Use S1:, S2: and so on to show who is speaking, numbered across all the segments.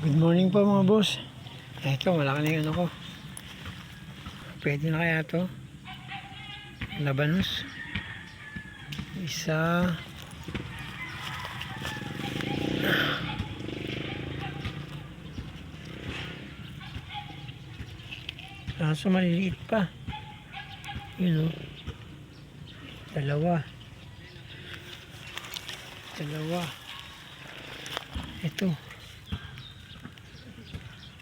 S1: Good morning po mga boss. Ito, malaki na yung ano ko. Pwede na kaya to? Labanos. Isa. Kaso maliliit pa. Yun o. Dalawa. Ito.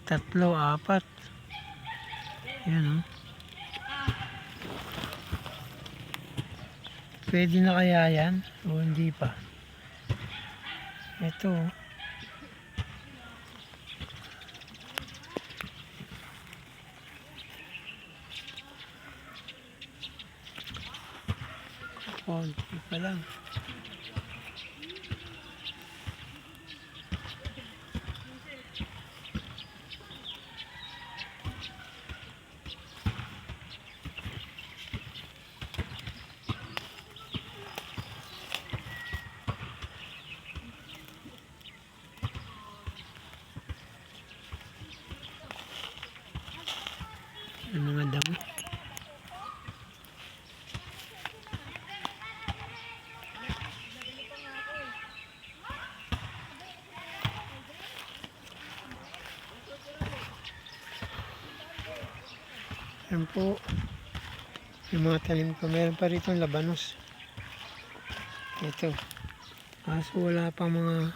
S1: Tatlo, apat. Yan o. Pwede na kaya yan? O hindi pa? Ito o. Konti pa lang. Ang mga damo. Yan po yung mga tanim ko. Meron pa rito yung labanos. Ito. Kaso wala pa mga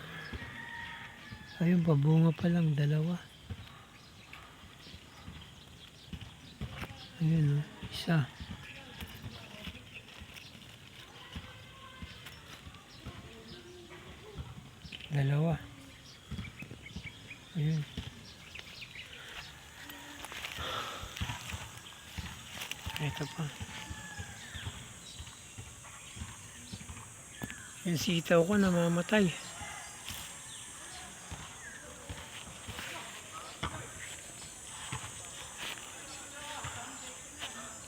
S1: ayun pa, bunga pa lang, dalawa. Ayun o, isa. Dalawa. Ayun. Ito pa. Yung sitaw ko namamatay.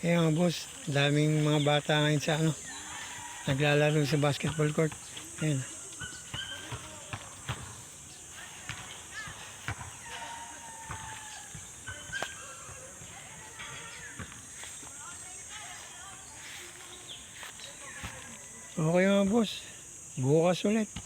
S1: Kaya mga boss, daming mga bata ngayon sa naglalaro sa basketball court. Ayan. Okay mga boss, bukas ulit.